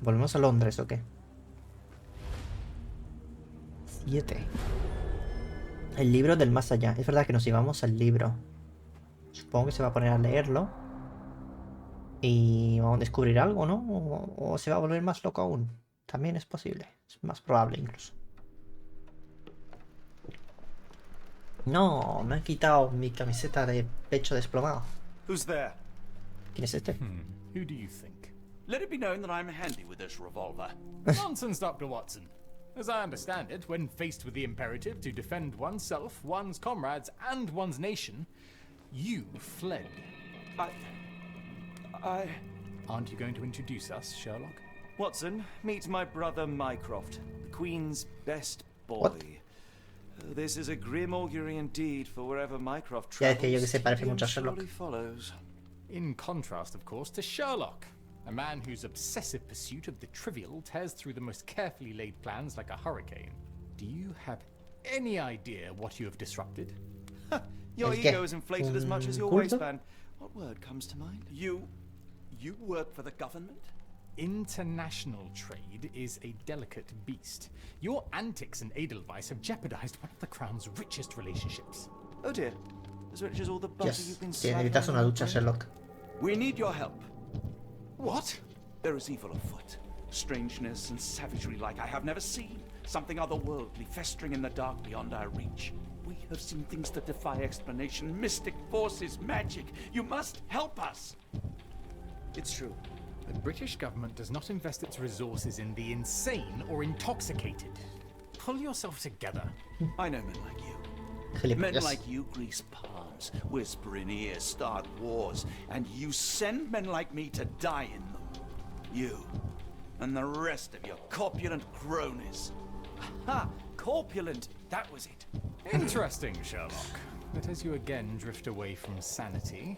¿Volvemos a Londres o qué? 7. El libro del más allá. Es verdad que nos llevamos al libro. Supongo que se va a poner a leerlo. Y vamos a descubrir algo, ¿no? O se va a volver más loco aún. También es posible. Es más probable incluso. No, me han quitado mi camiseta de pecho desplomado. Who's there? ¿Quién es este? Who do you think? Let it be known that I'm handy with this revolver. Nonsense, Dr. Watson. As I understand it, when faced with the imperative to defend oneself, one's comrades, and one's nation, you fled. I... Aren't you going to introduce us, Sherlock? Watson, meet my brother Mycroft, the Queen's best boy. What? This is a grim augury indeed for wherever Mycroft Ya travels. decía yo que se parece mucho a surely Sherlock. follows. In contrast, of course, to Sherlock, a man whose obsessive pursuit of the trivial tears through the most carefully laid plans like a hurricane. Do you have any idea what you have disrupted? Your ¿El qué? ego is inflated as much as your ¿Culto? waistband. What word comes to mind? You work for the government? International trade is a delicate beast. Your antics and Edelweiss have jeopardized one of the Crown's richest relationships. Oh dear. As rich as all the butter you've been Yes. Sí, slapping necesitas on una your ducha, bread? Sherlock. We need your help. What? There is evil afoot. Strangeness and savagery like I have never seen. Something otherworldly festering in the dark beyond our reach. We have seen things that defy explanation. Mystic forces, magic. You must help us. It's true. The British government does not invest its resources in the insane or intoxicated. Pull yourself together. I know men like you. Men Gilipollas. like you grease palms, whisper in ears, start wars, and you send men like me to die in them. You and the rest of your corpulent cronies. Ha! Corpulent, that was it. Interesting, Sherlock. But as you again drift away from sanity,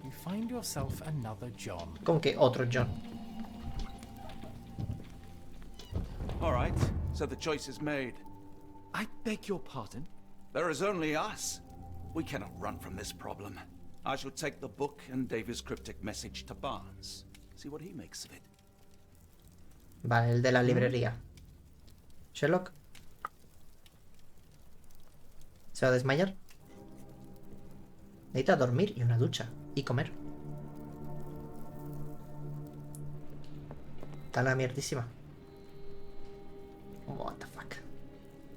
you find yourself another John. ¿Cómo que otro John? All right, so the choice is made. I beg your pardon? There is only us. We cannot run from this problem. I shall take the book and David's cryptic message to Barnes. See what he makes of it. Vale, el de la librería. Sherlock. ¿Se va a desmayar? Necesita dormir y una ducha. Y comer. Está la mierdísima. What the fuck.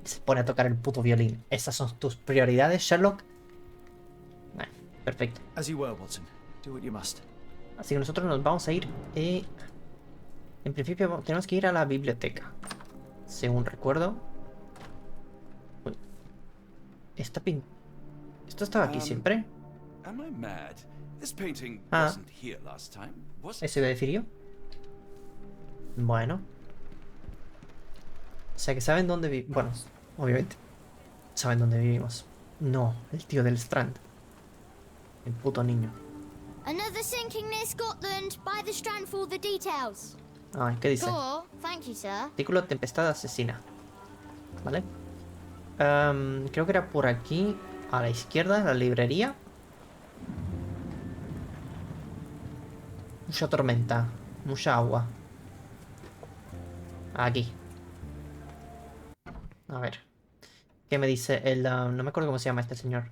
Se pone a tocar el puto violín. ¿Esas son tus prioridades, Sherlock? Bueno, perfecto. As you were, Watson. Do what you must. Así que nosotros nos vamos a ir. En principio tenemos que ir a la biblioteca. Según recuerdo. Uy. Esto estaba aquí siempre. Am I mad? This painting Ah. wasn't here last time, was it? Eso iba a decir yo. Bueno. O sea que saben dónde vivimos. Bueno, obviamente. Saben dónde vivimos. No, el tío del Strand. El puto niño. Another sinking near Scotland. By the Strand for all the details. Ay, ¿qué dice? Sure. Thank you, sir. Artículo Tempestad Asesina. ¿Vale? Creo que era por aquí. A la izquierda, la librería. Mucha tormenta. Mucha agua. Aquí. A ver. ¿Qué me dice el... no me acuerdo cómo se llama este señor.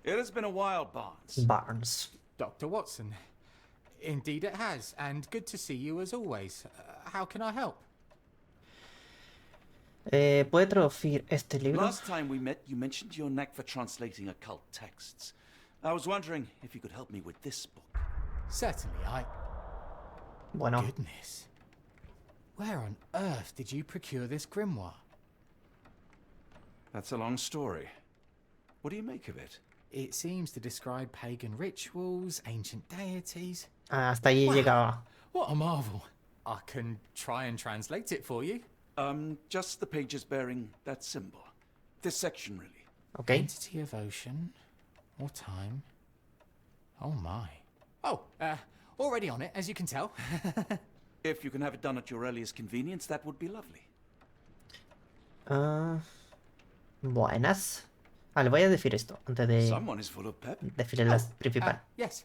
It has been a while, Barnes. Barnes. Dr. Watson. Indeed it has, and good to see you as always. How can I help? ¿Puede traducir este libro? Last time we met, you mentioned your knack for translating occult texts. I was wondering if you could help me with this book. Certainly, Bueno, Goodness. Where on earth did you procure this grimoire? That's a long story. What do you make of it? It seems to describe pagan rituals, ancient deities. hasta allí Wow. llegaba. What a marvel. I can try and translate it for you. Just the pages bearing that symbol. This section, really. Ok. Entity of ocean or time. Oh my. Oh, already on it, as you can tell. If you can have it done at your earliest convenience, that would be lovely. Buenas. Le voy a decir esto antes de Someone is full of pep. decirle las principales. Yes.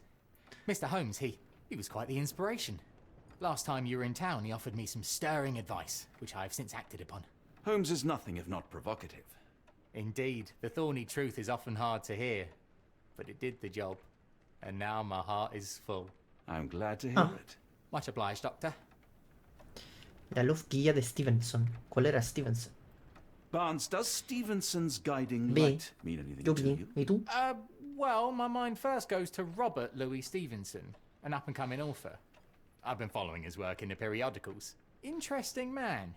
Mr. Holmes, he was quite the inspiration. Last time you were in town, he offered me some stirring advice, which I have since acted upon. Holmes is nothing if not provocative. Indeed, the thorny truth is often hard to hear, but it did the job, and now my heart is full. I'm glad to hear it. Much obliged, Doctor. La luz guía de Stevenson. ¿Cuál era Stevenson? Barnes, does Stevenson's guiding Bien. light mean anything Yo to bien. you? ¿Y tú? Well, my mind first goes to Robert Louis Stevenson, an up-and-coming author. I've been following his work in the periodicals. Interesting man.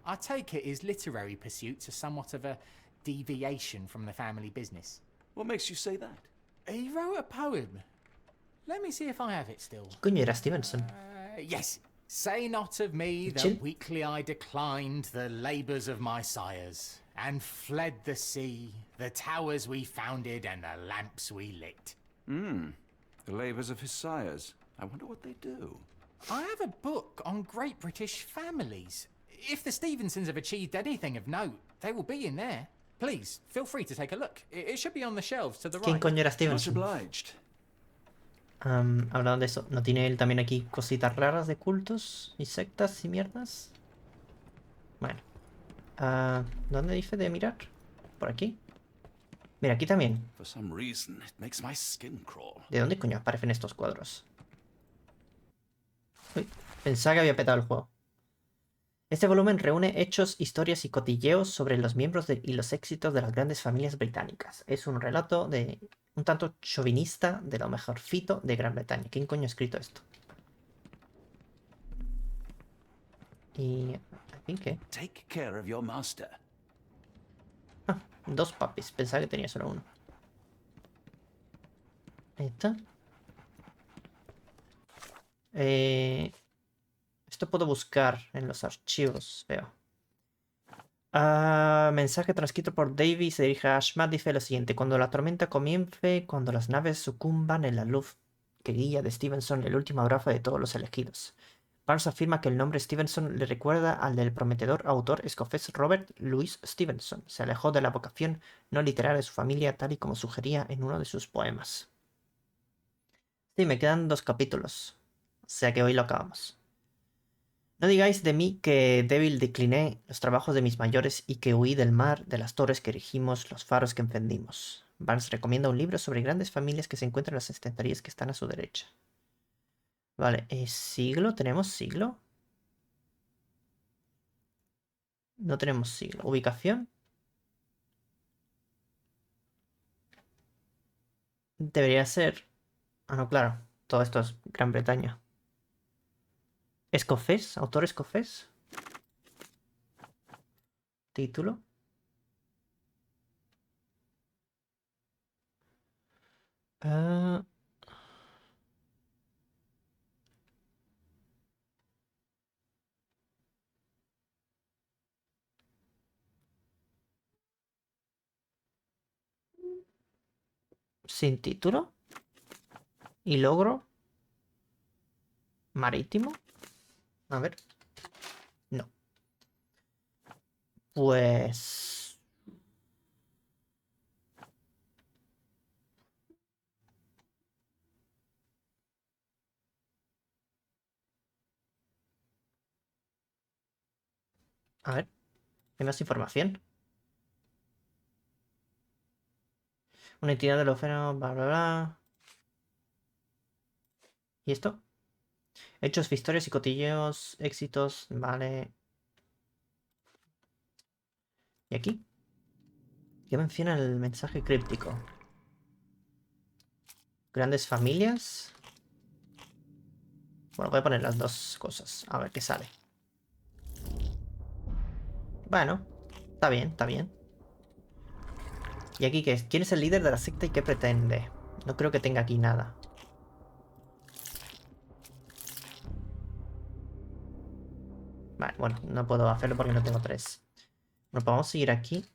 I take it his literary pursuits are somewhat of a deviation from the family business. What makes you say that? He wrote a poem. Let me see if I have it still. ¿Qué coño era Stevenson? Yes. Say not of me Chill. that weakly I declined the labours of my sires, and fled the sea, the towers we founded, and the lamps we lit. The labours of his sires. I wonder what they do. I have a book on great British families. If the Stevensons have achieved anything of note, they will be in there. Please, feel free to take a look. It should be on the shelves to the ¿Quién right. coño era Much Stevenson? obliged. Hablando de eso, ¿no tiene él también aquí cositas raras de cultos y sectas y mierdas? Bueno. ¿Dónde dice de mirar? ¿Por aquí? Mira, aquí también. For some reason, it makes my skin crawl. ¿De dónde coño aparecen estos cuadros? Uy, pensaba que había petado el juego. Este volumen reúne hechos, historias y cotilleos sobre los miembros y los éxitos de las grandes familias británicas. Es un relato de un tanto chauvinista de lo mejorcito de Gran Bretaña. ¿Quién coño ha escrito esto? Y... ¿aquí qué? Take care of your master. Ah, dos papis. Pensaba que tenía solo uno. Ahí está. Esto puedo buscar en los archivos, veo. Mensaje transcrito por Davy se dirige a Ashmat. Dice lo siguiente: cuando la tormenta comience, cuando las naves sucumban en la luz que guía de Stevenson, el último abrazo de todos los elegidos. Barnes afirma que el nombre Stevenson le recuerda al del prometedor autor escocés Robert Louis Stevenson. Se alejó de la vocación no literaria de su familia, tal y como sugería en uno de sus poemas. Sí, me quedan 2 capítulos. O sea que hoy lo acabamos. No digáis de mí que débil decliné los trabajos de mis mayores y que huí del mar, de las torres que erigimos, los faros que encendimos. Barnes recomienda un libro sobre grandes familias que se encuentran en las estanterías que están a su derecha. Vale, siglo, ¿tenemos siglo? No tenemos siglo. ¿Ubicación? Debería ser... Ah, no, claro. Todo esto es Gran Bretaña. ¿Escocés? ¿Autor escocés? ¿Título? ¿Sin título? ¿Y logro? ¿Marítimo? A ver. No. Pues... A ver. ¿Hay más información? Una entidad del océano, bla, bla, bla. ¿Y esto? Hechos, historias y cotilleos, éxitos, vale. ¿Y aquí? ¿Qué menciona el mensaje críptico? Grandes familias. Bueno, voy a poner las dos cosas. A ver qué sale. Bueno, está bien, está bien. ¿Y aquí qué es? ¿Quién es el líder de la secta y qué pretende? No creo que tenga aquí nada. Vale, bueno, no puedo hacerlo porque no tengo 3. Bueno, pues vamos a seguir aquí.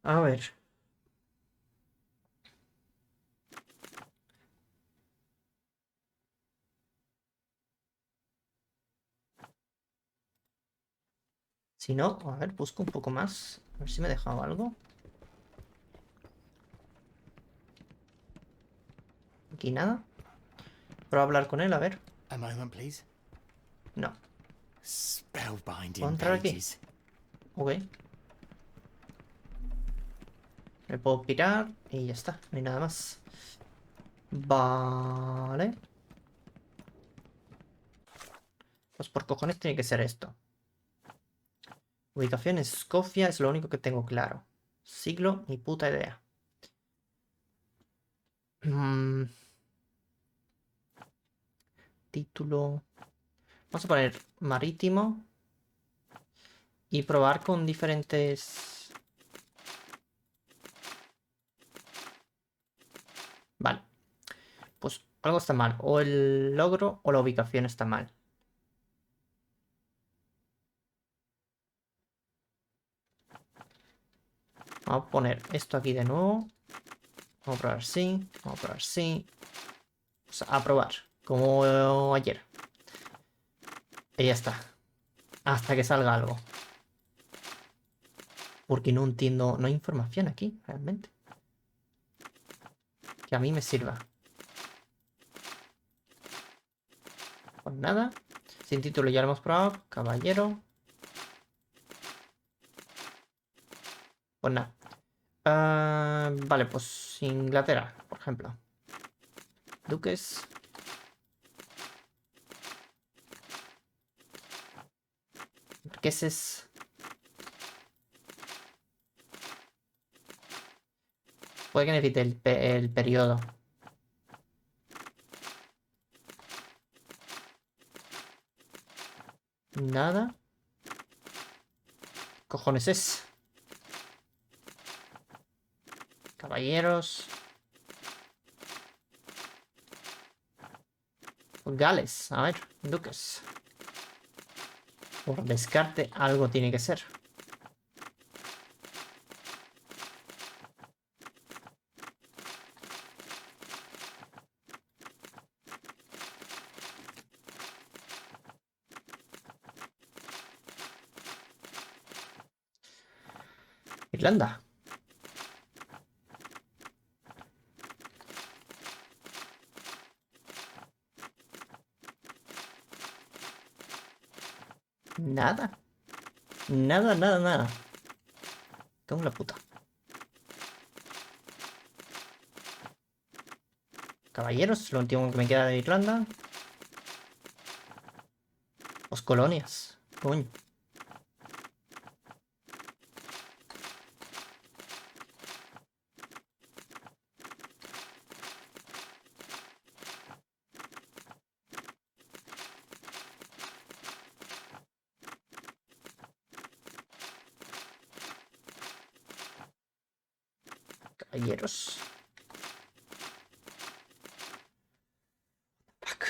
A ver. Si no, a ver, busco un poco más. A ver si me he dejado algo. Aquí nada. Pero hablar con él, a ver. A moment, please. No. Spellbinding ¿Puedo entrar aquí? pages. Ok. Me puedo pirar y ya está. No hay nada más. Vale. Pues por cojones tiene que ser esto. Ubicación Escocia es lo único que tengo claro. Siglo, ni puta idea. Título. Vamos a poner marítimo. Y probar con diferentes... Vale. Pues algo está mal. O el logro o la ubicación está mal. Vamos a poner esto aquí de nuevo. Vamos a probar sí. Vamos a probar sí. Vamos a probar. Como ayer. Y ya está. Hasta que salga algo. Porque no entiendo. No hay información aquí, realmente. Que a mí me sirva. Pues nada. Sin título ya lo hemos probado. Caballero. Pues nada. Vale, pues Inglaterra, por ejemplo. Duques. Marqueses. Puede que necesite el periodo. Nada. ¿Qué cojones es? Caballeros. Gales. A ver, duques. Por descarte, algo tiene que ser. Irlanda. Nada. Nada, nada, nada. Cago en la puta. Caballeros, lo último que me queda de Irlanda. Pues colonias. Coño. Caballeros. Fuck.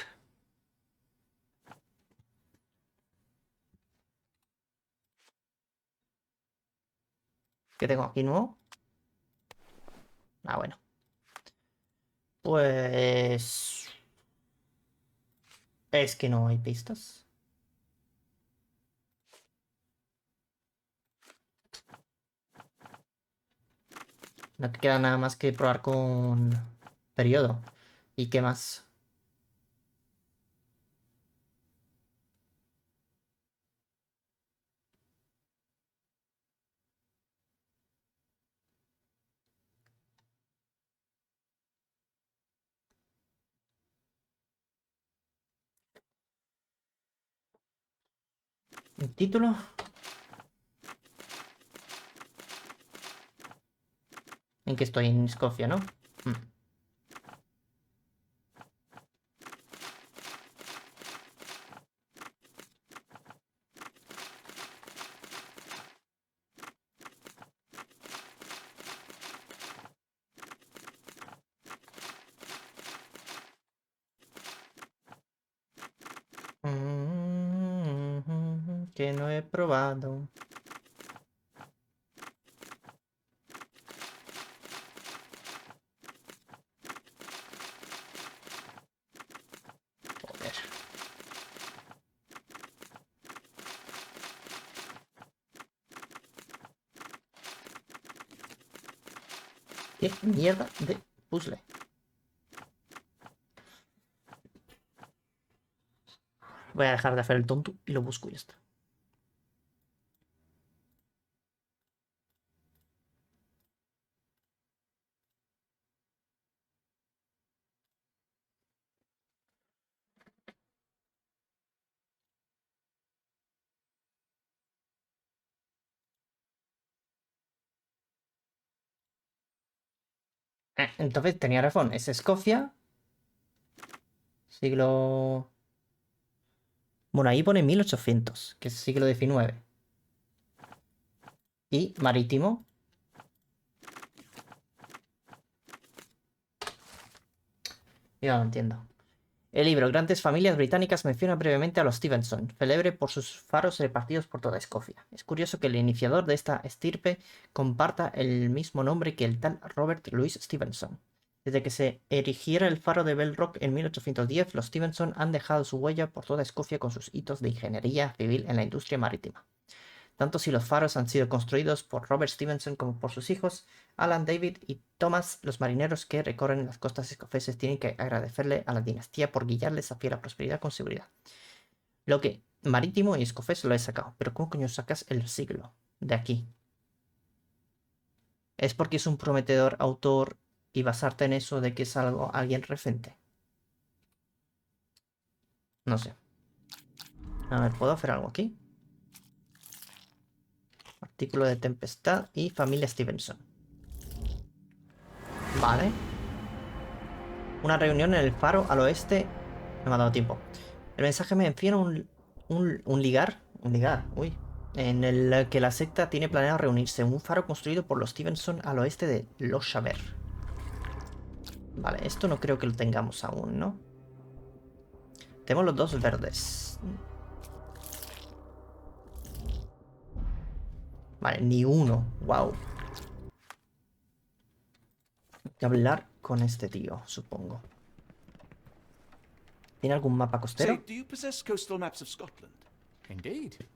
¿Qué tengo aquí nuevo? Ah, bueno. Pues... Es que no hay pistas. No te queda nada más que probar con periodo. ¿Y qué más? ¿Un título? ¿En qué estoy? En Escocia, ¿no? Que no he probado. Joder. ¿Qué mierda de puzzle? Voy a dejar de hacer el tonto y lo busco y ya está. Entonces tenía razón. Es Escocia. Siglo... Bueno, ahí pone 1800, que es siglo XIX. Y marítimo. Ya lo entiendo. El libro Grandes familias británicas menciona brevemente a los Stevenson, célebre por sus faros repartidos por toda Escocia. Es curioso que el iniciador de esta estirpe comparta el mismo nombre que el tal Robert Louis Stevenson. Desde que se erigiera el faro de Bell Rock en 1810, los Stevenson han dejado su huella por toda Escocia con sus hitos de ingeniería civil en la industria marítima. Tanto si los faros han sido construidos por Robert Stevenson como por sus hijos, Alan, David y Thomas, los marineros que recorren las costas escoceses tienen que agradecerle a la dinastía por guiarles hacia la prosperidad con seguridad. Lo que marítimo y escocés lo he sacado, pero ¿cómo coño sacas el siglo de aquí? ¿Es porque es un prometedor autor y basarte en eso de que es algo alguien reciente? No sé. A ver, ¿puedo hacer algo aquí? Artículo de tempestad y familia Stevenson. Vale. Una reunión en el faro al oeste. No me ha dado tiempo. El mensaje me menciona un ligar. Un ligar, uy. En el que la secta tiene planeado reunirse en un faro construido por los Stevenson al oeste de Lochaber. Vale, esto no creo que lo tengamos aún, ¿no? Tenemos los dos verdes. Vale, ni uno. Wow. Hay que hablar con este tío, supongo. ¿Tiene algún mapa Say, costero? do you possess coastal maps of Scotland? Indeed.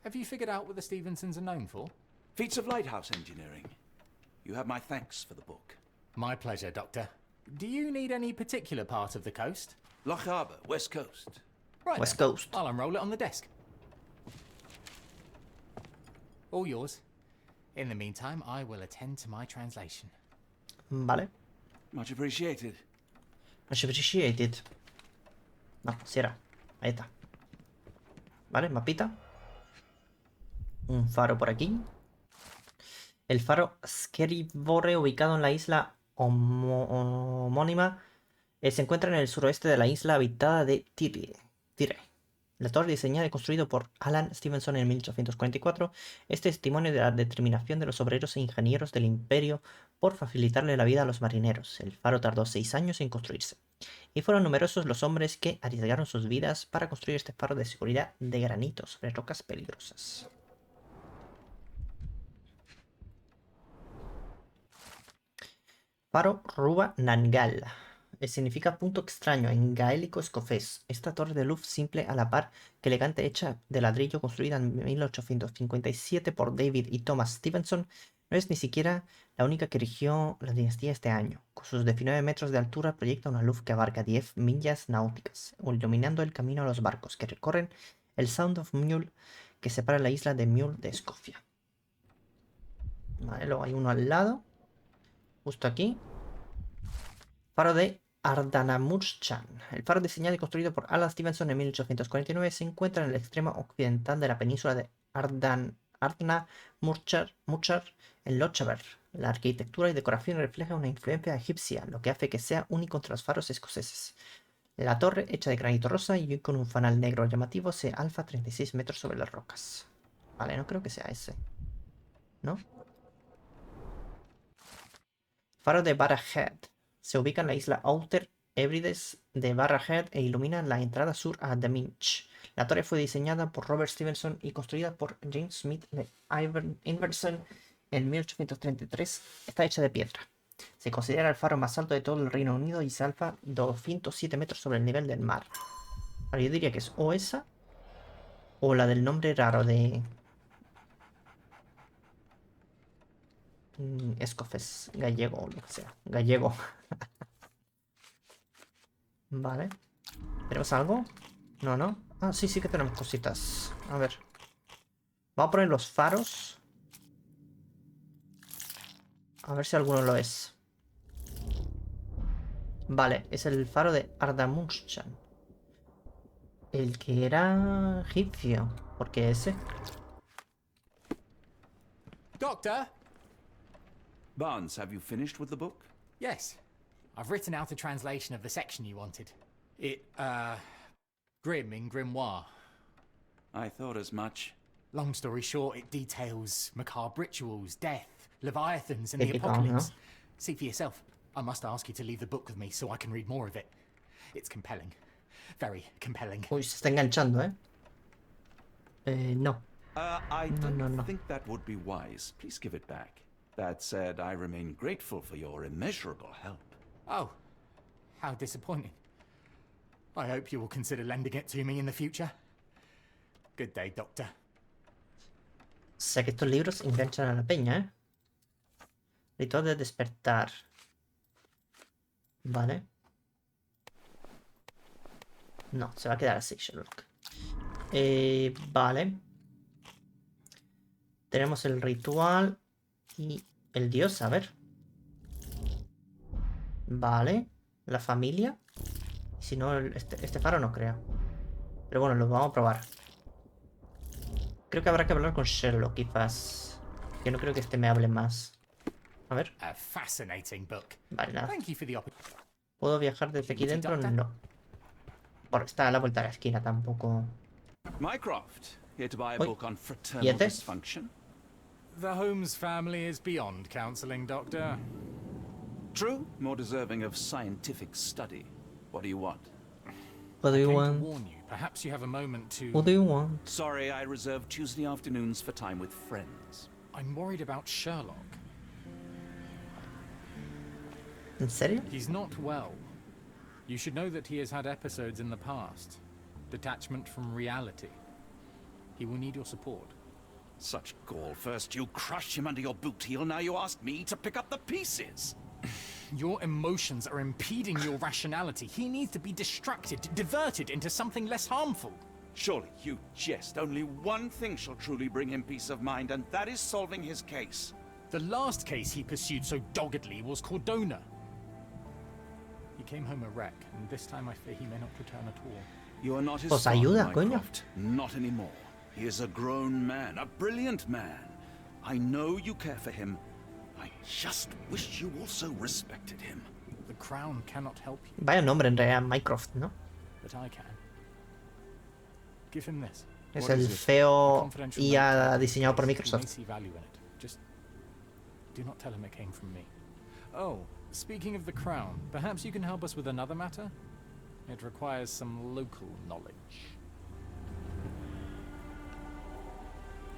Have you figured out what the Stevensons are known for? Feats of lighthouse engineering. You have my thanks for the book. My pleasure, Doctor. Do you need any particular part of the coast? Loch Harbour, West Coast. Right West then. Coast. I'll unroll it on the desk. All yours. In the meantime, I will attend to my translation. Vale. Much appreciated. Much appreciated. No, si era. Ahí está. Vale, mapita. Un faro por aquí. El faro Skerryvore, ubicado en la isla homónima, se encuentra en el suroeste de la isla habitada de Tire. La torre, diseñada y construida por Alan Stevenson en 1844, es testimonio de la determinación de los obreros e ingenieros del imperio por facilitarle la vida a los marineros. El faro tardó 6 años en construirse, y fueron numerosos los hombres que arriesgaron sus vidas para construir este faro de seguridad de granito sobre rocas peligrosas. Faro Ruba Nangal. Significa punto extraño en gaélico escocés. Esta torre de luz simple a la par que elegante, hecha de ladrillo, construida en 1857 por David y Thomas Stevenson, no es ni siquiera la única que erigió la dinastía este año. Con sus 19 metros de altura proyecta una luz que abarca 10 millas náuticas, iluminando el camino a los barcos que recorren el Sound of Mule, que separa la isla de Mule de Escocia. Vale, luego hay uno al lado, justo aquí. Faro de Ardnamurchan. El faro, diseñado y construido por Alan Stevenson en 1849, se encuentra en el extremo occidental de la península de Ardnamurchar en Lochaber. La arquitectura y decoración refleja una influencia egipcia, lo que hace que sea único entre los faros escoceses. La torre, hecha de granito rosa y con un fanal negro llamativo, se alza 36 metros sobre las rocas. Vale, no creo que sea ese, ¿no? Faro de Barraghead. Se ubica en la isla Outer Hebrides de Barraghead e ilumina la entrada sur a The Minch. La torre fue diseñada por Robert Stevenson y construida por James Smith de Inverson en 1833. Está hecha de piedra. Se considera el faro más alto de todo el Reino Unido y se alza 207 metros sobre el nivel del mar. Ahora, yo diría que es o esa o la del nombre raro de escocés, gallego o lo que sea. Gallego. Vale. ¿Tenemos algo? No, no. Ah, sí, sí que tenemos cositas. A ver. Vamos a poner los faros. A ver si alguno lo es. Vale, es el faro de Ardamurchan. El que era egipcio. ¿Por qué ese? Doctor? Barnes, have you finished with the book? Yes. I've written out a translation of the section you wanted. Grim in grimoire. I thought as much. Long story short, it details macabre rituals, death, leviathans, and the Typical, apocalypse. ¿no? See for yourself. I must ask you to leave the book with me so I can read more of it. It's compelling. Very compelling. Uy, se está enganchando, ¿eh? No. I No, don't no, no. think that would be wise. Please give it back. That said, I remain grateful for your immeasurable help. Oh, how disappointing. I hope you will consider lending it to me in the future. Good day, Doctor. O sea que estos libros enganchan a la peña, ¿eh? Ritual de despertar. Vale. No, se va a quedar así, Sherlock. Vale. Tenemos el ritual y el dios, a ver. Vale. La familia. Si no, este faro no creo. Pero bueno, lo vamos a probar. Creo que habrá que hablar con Sherlock, quizás. Que no creo que este me hable más. A ver. A fascinating book. Vale, nada. Thank you for the opportunity. ¿Puedo viajar desde aquí dentro? No. Bueno, está a la vuelta de la esquina, tampoco. Mycroft, here to buy a Uy. book on fraternal ¿Y este? dysfunction. The Holmes family is beyond counseling, Doctor. True, more deserving of scientific study. What do you want? What do you Came to want? warn you. Perhaps you have a moment to... What do you want? Sorry, I reserve Tuesday afternoons for time with friends. I'm worried about Sherlock. ¿En serio? He's not well. You should know that he has had episodes in the past. Detachment from reality. He will need your support. Such gall. First you crush him under your boot heel, now you ask me to pick up the pieces. Your emotions are impeding your rationality. He needs to be distracted, diverted into something less harmful. Surely you jest. Only one thing shall truly bring him peace of mind, and that is solving his case. The last case he pursued so doggedly was Cordona. He came home a wreck, and this time I fear he may not return at all. You are not his Pues father, ayuda, coño. Mycroft. Not anymore. He is a grown man, a brilliant man. I know you care for him. I just wish you also respected him. The Crown cannot help you, Vaya nombre en realidad, Mycroft, ¿no? but I can. Give him this. Es What el is it? feo Confidential IA note. diseñado por He may Microsoft. see value in it. Just do not tell him it came from me. Oh, speaking of the Crown, perhaps you can help us with another matter? It requires some local knowledge.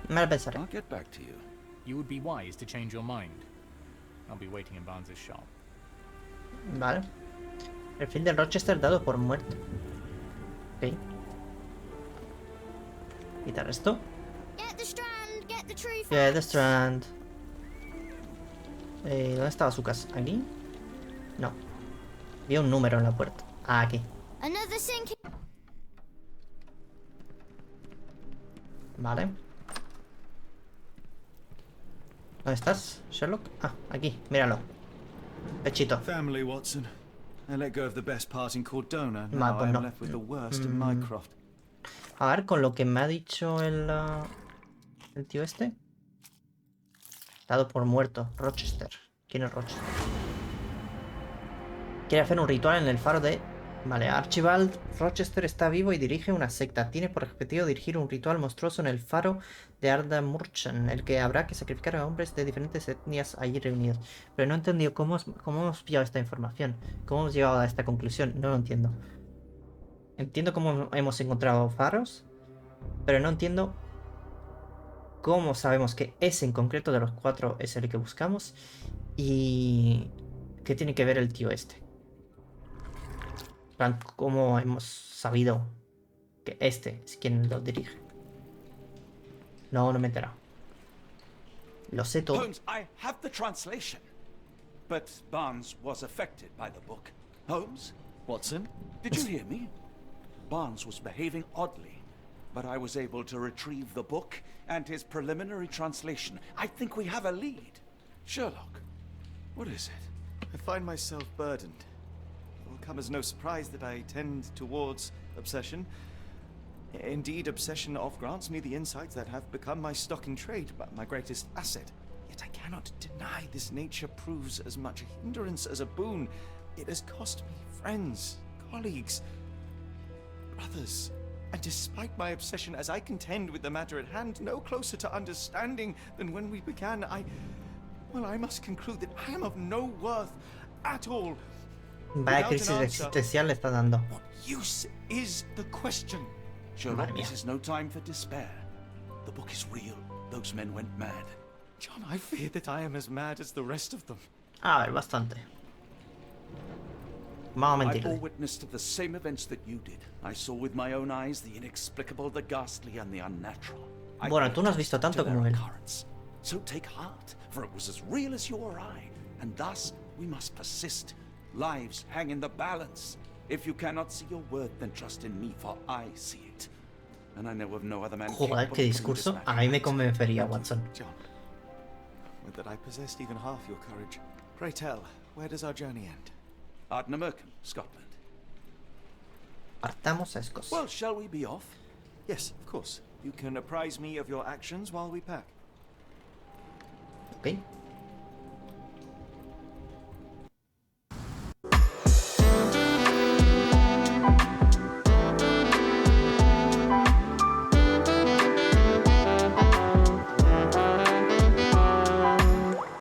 Me lo pensaré. I'll get back to you. You would be wise to change your mind. I'll be waiting in Barnes's shop. Vale. El fin del Rochester dado por muerto. Ok. Quitar esto. Get the strand, get the true Yeah, the facts. Strand. ¿Dónde estaba su casa? ¿Aquí? No. Había un número en la puerta. Ah, aquí. Another sinking. Vale. ¿Dónde estás, Sherlock? Ah, aquí, míralo. Pechito. Family, Watson. I let go of the best part in Cordona. Ma, Now pues I am no. left with the worst in Mycroft. A ver, con lo que me ha dicho el tío este. Dado por muerto. Rochester. ¿Quién es Rochester? Quiere hacer un ritual en el faro de... Vale, Archibald Rochester está vivo y dirige una secta. Tiene por objetivo dirigir un ritual monstruoso en el faro de Ardamurchan, el que habrá que sacrificar a hombres de diferentes etnias allí reunidos. Pero no he entendido cómo hemos pillado esta información. ¿Cómo hemos llegado a esta conclusión? No lo entiendo. Entiendo cómo hemos encontrado faros, pero no entiendo cómo sabemos que ese en concreto de los 4 es el que buscamos y qué tiene que ver el tío este. En plan, ¿cómo hemos sabido que este es quien lo dirige? No, no me he enterado. Lo sé todo. Holmes, I have the translation. But Barnes was affected by the book. Holmes, Watson? did you hear me? Barnes was behaving oddly, but I was able to retrieve the book and his preliminary translation. I think we have a lead. Sherlock, what is it? I find myself burdened. It will come as no surprise that I tend towards obsession. Indeed, obsession oft grants me the insights that have become my stock in trade, my greatest asset. Yet I cannot deny this nature proves as much a hindrance as a boon. It has cost me friends, colleagues, brothers. And despite my obsession as I contend with the matter at hand, no closer to understanding than when we began, I must conclude that I am of no worth at all. Vaya crisis existencial le está dando. What use is the question? Sherlock, this is no time for despair. The book is real. Those men went mad. John, I fear that I am as mad as the rest of them. A ver, bastante. Vamos a I bore mentirle. witness to the same events that you did. I saw with my own eyes the inexplicable, the ghastly, and the unnatural. I Bueno, tú no has visto attested tanto to their como él. occurrence. So take heart, for it was as real as you or I, and thus we must persist. Lives hang in the balance. If you cannot see your worth, then trust in me, for I see it. And I know of no other man Joder, capable qué of putting this discurso. matter A mí me right. convencería, Watson. John, would that I possessed even half your courage. Pray tell, where does our journey end? Ardnamurchan, Scotland. Partamos a Escocia. Well, shall we be off? Yes, of course. You can apprise me of your actions while we pack. Ok.